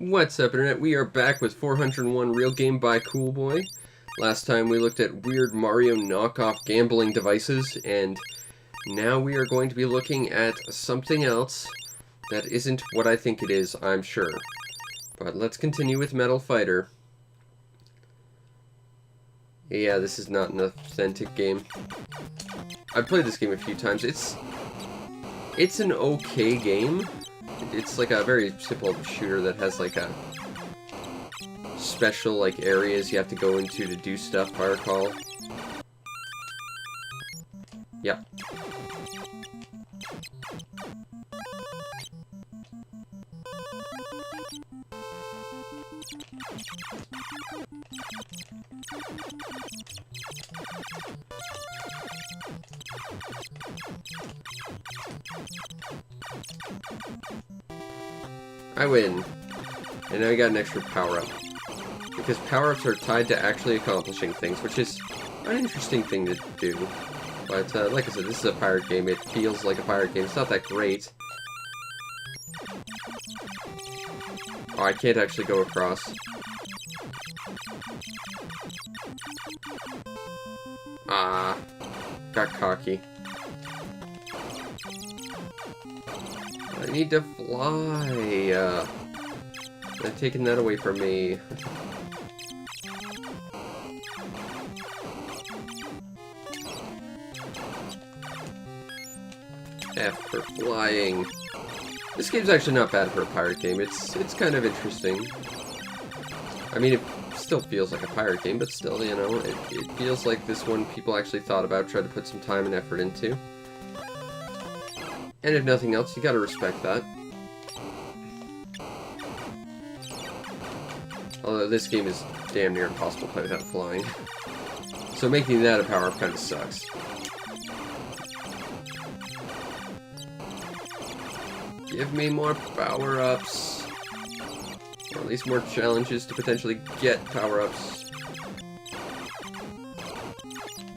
What's up, Internet? We are back with 401 Real Game by CoolBoy. Last time we looked at weird Mario knockoff gambling devices, and now we are going to be looking at something else that isn't what I think it is, I'm sure. But let's continue with Metal Fighter. Yeah, this is not an authentic game. I've played this game a few times. It's an okay game. It's like a very simple shooter that has like a special like areas you have to go into to do stuff, if I recall. Yeah. I win. And now I got an extra power-up. Because power-ups are tied to actually accomplishing things, which is an interesting thing to do. But, like I said, this is a pirate game. It feels like a pirate game. It's not that great. Oh, I can't actually go across. Ah. Got cocky. I need to fly. They're taking that away from me. F for flying. This game's actually not bad for a pirate game. It's kind of interesting. I mean, it still feels like a pirate game, but still, you know, it feels like this one people actually thought about, tried to put some time and effort into. And if nothing else, you gotta respect that. Although this game is damn near impossible to play without flying. So making that a power-up kind of sucks. Give me more power-ups. Or at least more challenges to potentially get power-ups.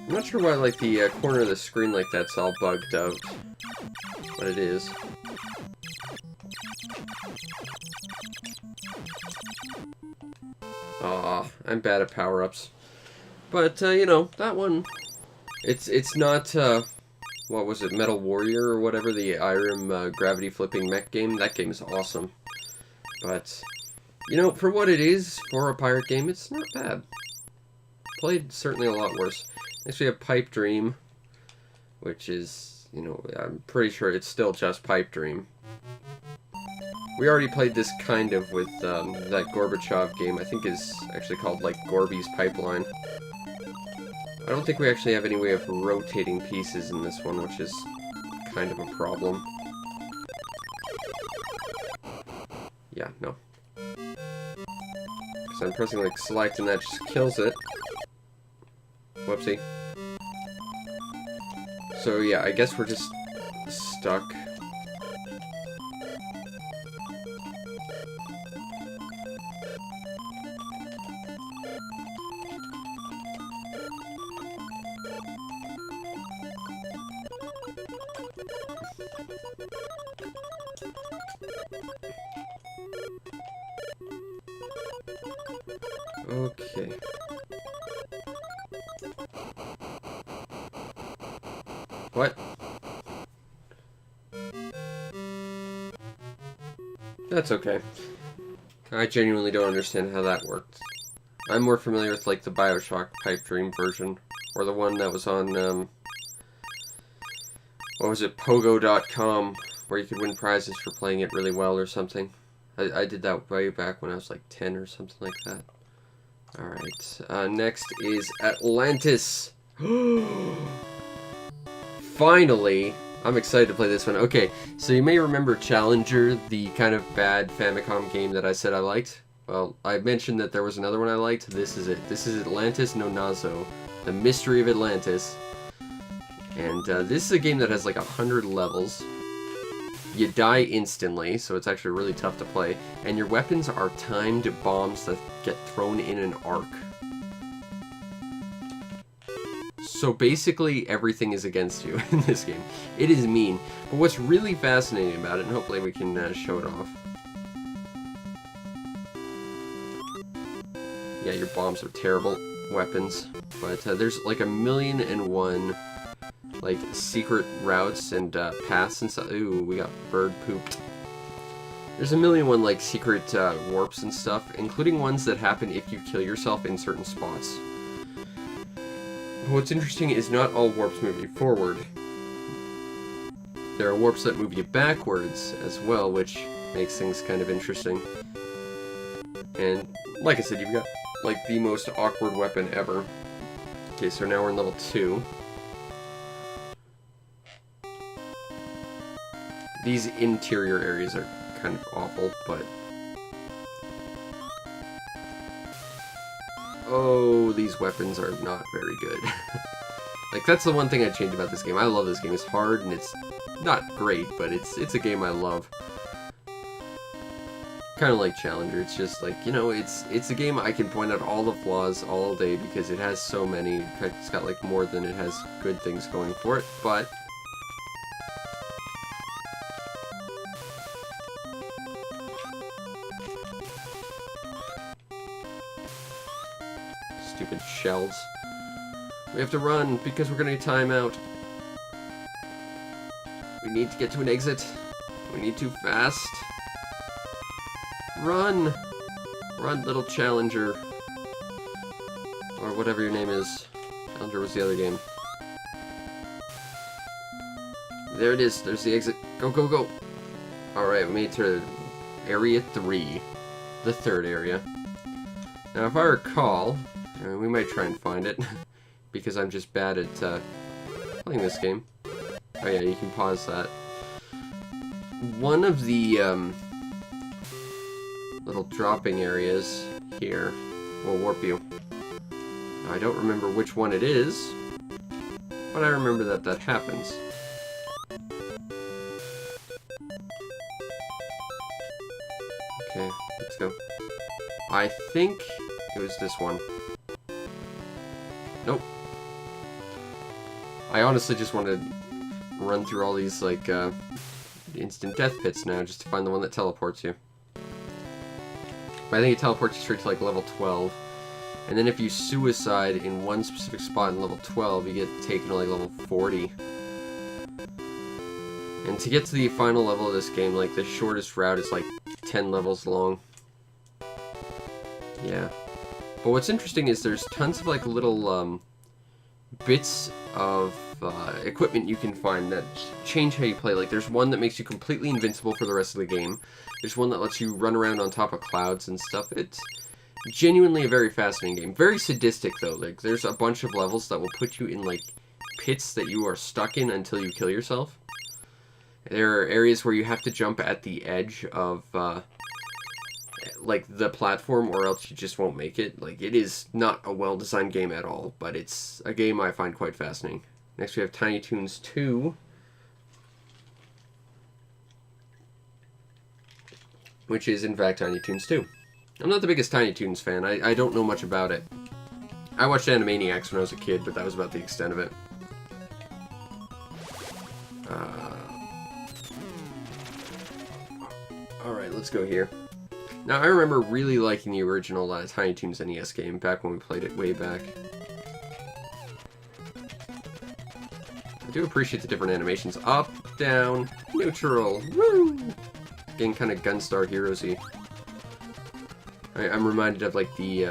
I'm not sure why, like, the corner of the screen like that's all bugged out. But it is. Aw, I'm bad at power-ups. But, you know, that one... It's not, what was it, Metal Warrior or whatever, the Irem gravity-flipping mech game? That game is awesome. But, you know, for what it is, for a pirate game, it's not bad. Played certainly a lot worse. Next we have Pipe Dream, which is... You know, I'm pretty sure it's still just Pipe Dream. We already played this kind of with that Gorbachev game. I think is actually called, like, Gorby's Pipeline. I don't think we actually have any way of rotating pieces in this one, which is kind of a problem. Yeah, no. Because I'm pressing, like, select and that just kills it. Whoopsie. So yeah, I guess we're just stuck. Okay. What? That's okay. I genuinely don't understand how that worked. I'm more familiar with, like, the BioShock Pipe Dream version. Or the one that was on, what was it, Pogo.com, where you could win prizes for playing it really well or something. I did that way back when I was, like, 10 or something like that. Alright, next is Atlantis. Finally! I'm excited to play this one. Okay, so you may remember Challenger, the kind of bad Famicom game that I said I liked. Well, I mentioned that there was another one I liked. This is it. This is Atlantis no Nazo, The Mystery of Atlantis. And this is a game that has like 100 levels. You die instantly, so it's actually really tough to play. And your weapons are timed bombs that get thrown in an arc. So basically, everything is against you in this game. It is mean. But what's really fascinating about it, and hopefully we can show it off. Yeah, your bombs are terrible weapons. But there's like 1,000,001 like secret routes and paths and stuff. Ooh, we got bird pooped. There's 1,000,001 like secret warps and stuff, including ones that happen if you kill yourself in certain spots. But what's interesting is not all warps move you forward. There are warps that move you backwards as well, which makes things kind of interesting. And like I said, you've got like the most awkward weapon ever. Okay, so now we're in level 2. These interior areas are kind of awful, but... Oh, these weapons are not very good. Like, that's the one thing I'd change about this game. I love this game. It's hard, and it's not great, but it's a game I love. Kind of like Challenger. It's just like, you know, it's a game I can point out all the flaws all day because it has so many. In fact, it's got like more than it has good things going for it, but... Stupid shells. We have to run because we're gonna time out. We need to get to an exit. We need to fast. Run! Run, little Challenger. Or whatever your name is. Challenger was the other game. There it is. There's the exit. Go, go, go! Alright, we made it to Area 3. The third area. Now, if I recall... we might try and find it. Because I'm just bad at playing this game. Oh yeah, you can pause that. One of the little dropping areas here will warp you. I don't remember which one it is, but I remember that that happens. Okay, let's go. I think it was this one. Nope. I honestly just want to run through all these, like, instant death pits now, just to find the one that teleports you. But I think it teleports you straight to, like, level 12. And then if you suicide in one specific spot in level 12, you get taken to, like, level 40. And to get to the final level of this game, like, the shortest route is, like, 10 levels long. Yeah. But what's interesting is there's tons of, like, little, bits of equipment you can find that change how you play. Like, there's one that makes you completely invincible for the rest of the game. There's one that lets you run around on top of clouds and stuff. It's genuinely a very fascinating game. Very sadistic, though. Like, there's a bunch of levels that will put you in, like, pits that you are stuck in until you kill yourself. There are areas where you have to jump at the edge of, like, the platform, or else you just won't make it. Like, it is not a well-designed game at all, but it's a game I find quite fascinating. Next we have Tiny Toons 2, which is, in fact, Tiny Toons 2. I'm not the biggest Tiny Toons fan. I don't know much about it. I watched Animaniacs when I was a kid, but that was about the extent of it. Alright, let's go here. Now, I remember really liking the original Tiny Toons NES game back when we played it way back. I do appreciate the different animations. Up, down, neutral, woo! Getting kind of Gunstar Heroes-y. I'm reminded of, like, the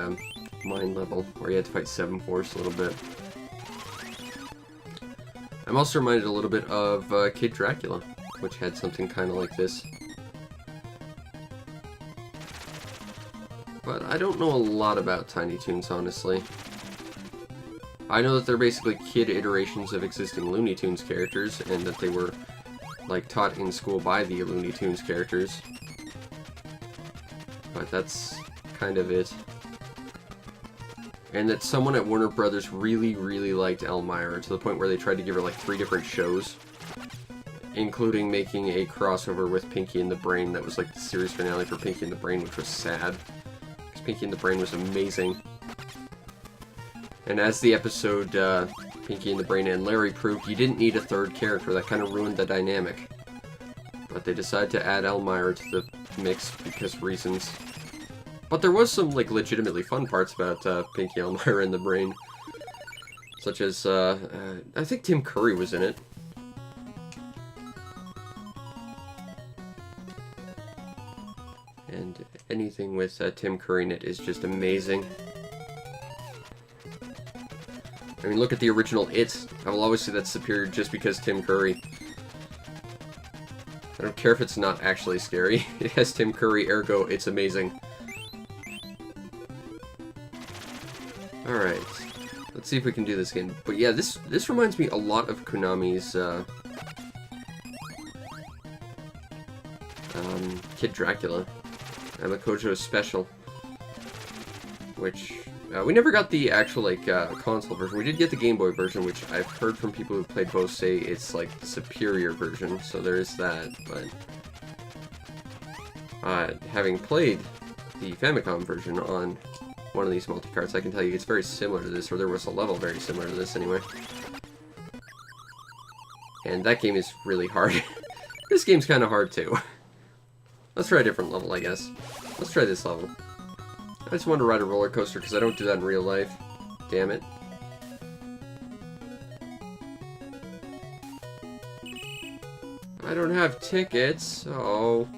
mine level, where you had to fight Seven Force a little bit. I'm also reminded a little bit of Kid Dracula, which had something kind of like this. But I don't know a lot about Tiny Toons, honestly. I know that they're basically kid iterations of existing Looney Tunes characters, and that they were, like, taught in school by the Looney Tunes characters. But that's kind of it. And that someone at Warner Brothers really, really liked Elmira, to the point where they tried to give her, like, 3 different shows. Including making a crossover with Pinky and the Brain that was, like, the series finale for Pinky and the Brain, which was sad. Pinky and the Brain was amazing. And as the episode Pinky and the Brain and Larry proved, you didn't need a third character. That kind of ruined the dynamic. But they decided to add Elmira to the mix because reasons. But there was some, like, legitimately fun parts about Pinky Elmira in the Brain. Such as, I think Tim Curry was in it. And anything with Tim Curry in it is just amazing. I mean, look at the original It. I will always say that's superior just because Tim Curry. I don't care if it's not actually scary. It has Tim Curry, ergo, it's amazing. Alright. Let's see if we can do this again. But yeah, this reminds me a lot of Konami's Kid Dracula. Amakojo's Special. Which, we never got the actual, like, console version. We did get the Game Boy version, which I've heard from people who played both say it's, like, the superior version. So there is that, but having played the Famicom version on one of these multi-carts, I can tell you it's very similar to this, or there was a level very similar to this anyway. And that game is really hard. This game's kind of hard too. Let's try a different level, I guess. Let's try this level. I just want to ride a roller coaster because I don't do that in real life. Damn it. I don't have tickets. Oh.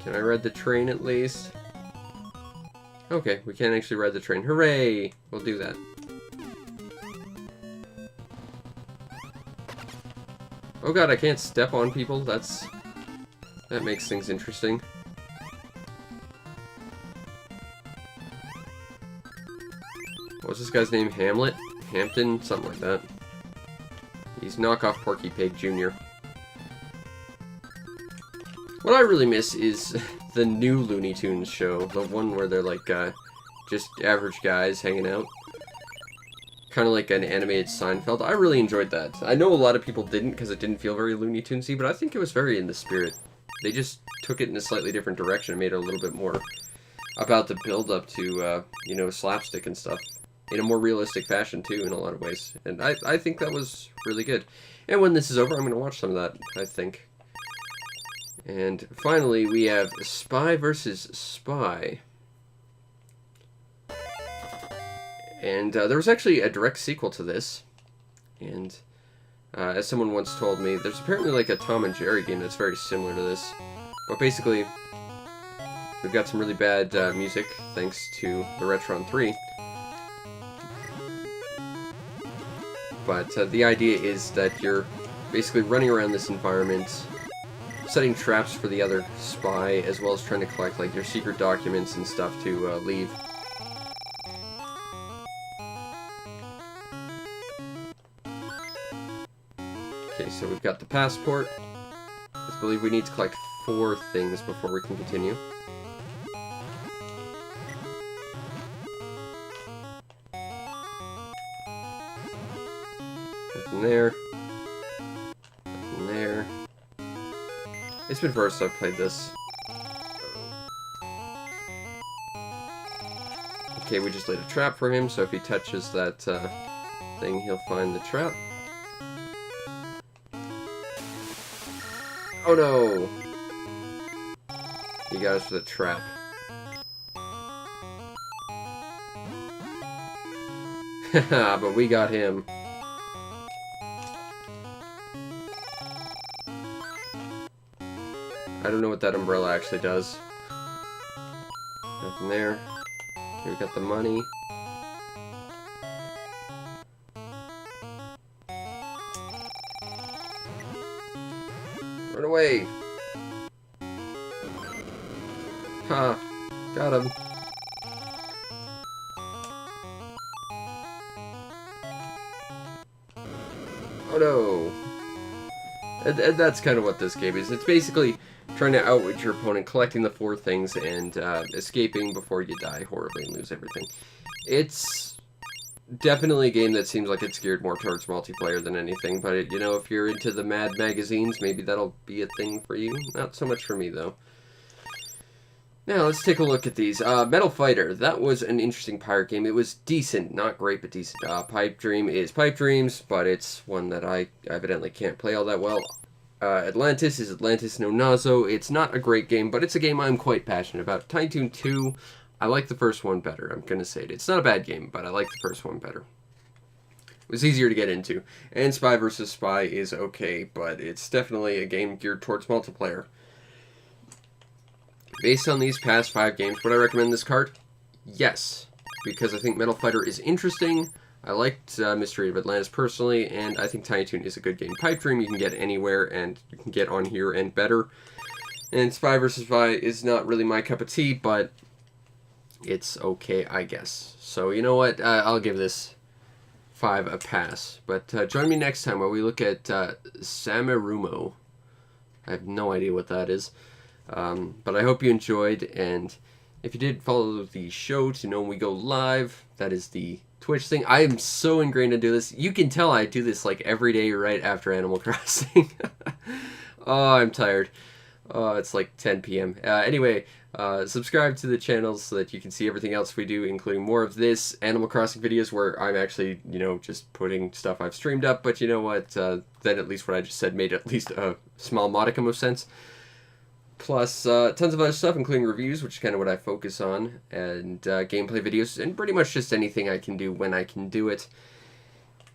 Can I ride the train at least? Okay, we can't actually ride the train. Hooray! We'll do that. Oh god, I can't step on people? That makes things interesting. What was this guy's name? Hamlet? Hampton? Something like that. He's knockoff Porky Pig Jr. What I really miss is the new Looney Tunes show. The one where they're like, just average guys hanging out. Kind of like an animated Seinfeld. I really enjoyed that. I know a lot of people didn't because it didn't feel very Looney Tunesy, but I think it was very in the spirit. They just took it in a slightly different direction and made it a little bit more about the build-up to, you know, slapstick and stuff. In a more realistic fashion, too, in a lot of ways. And I think that was really good. And when this is over, I'm going to watch some of that, I think. And finally, we have Spy vs. Spy. And there was actually a direct sequel to this. And as someone once told me, there's apparently like a Tom and Jerry game that's very similar to this. But basically, we've got some really bad music, thanks to the Retron 3. But the idea is that you're basically running around this environment, setting traps for the other spy, as well as trying to collect like your secret documents and stuff to leave. Okay, so we've got the passport. I believe we need to collect 4 things before we can continue. Nothing there. Nothing there. It's been first I've played this. Okay, we just laid a trap for him, so if he touches that thing, he'll find the trap. Oh no! He got us for the trap. Haha, but we got him. I don't know what that umbrella actually does. Nothing there. Here we got the money. Run away! Ha! Got him. Oh no! And that's kind of what this game is. It's basically trying to outwit your opponent, collecting the 4 things, and escaping before you die horribly and lose everything. It's definitely a game that seems like it's geared more towards multiplayer than anything, but you know, if you're into the Mad magazines, maybe that'll be a thing for you. Not so much for me, though. Now, let's take a look at these. Metal Fighter. That was an interesting pirate game. It was decent. Not great, but decent. Pipe Dream is Pipe Dreams, but it's one that I evidently can't play all that well. Atlantis is Atlantis no Nazo. It's not a great game, but it's a game I'm quite passionate about. Tiny Toon 2, I like the first one better. I'm going to say it. It's not a bad game, but I like the first one better. It was easier to get into. And Spy vs. Spy is okay, but it's definitely a game geared towards multiplayer. Based on these past 5 games, would I recommend this cart? Yes, because I think Metal Fighter is interesting. I liked Mystery of Atlantis personally, and I think Tiny Toon is a good game. Pipe Dream you can get anywhere, and you can get on here and better. And Spy vs. Spy is not really my cup of tea, but it's okay, I guess. So, you know what? I'll give this 5 a pass. But join me next time where we look at Samirumo. I have no idea what that is. But I hope you enjoyed, and if you did, follow the show to know when we go live. That is the Twitch thing. I am so ingrained to do this. You can tell I do this like every day right after Animal Crossing. Oh, I'm tired. Oh, it's like 10 p.m. Anyway, subscribe to the channel so that you can see everything else we do, including more of this Animal Crossing videos where I'm actually, you know, just putting stuff I've streamed up. But you know what? Then at least what I just said made at least a small modicum of sense. Plus, tons of other stuff, including reviews, which is kind of what I focus on, and gameplay videos, and pretty much just anything I can do when I can do it.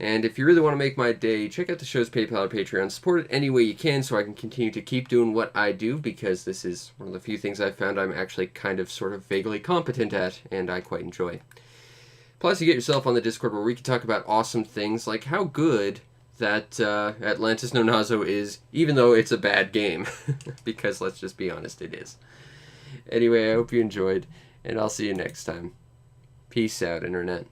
And if you really want to make my day, check out the show's PayPal or Patreon. Support it any way you can so I can continue to keep doing what I do, because this is one of the few things I've found I'm actually kind of sort of vaguely competent at, and I quite enjoy. Plus, you get yourself on the Discord where we can talk about awesome things like how good that Atlantis no Nazo is, even though it's a bad game. Because let's just be honest, it is. Anyway, I hope you enjoyed, and I'll see you next time. Peace out, Internet.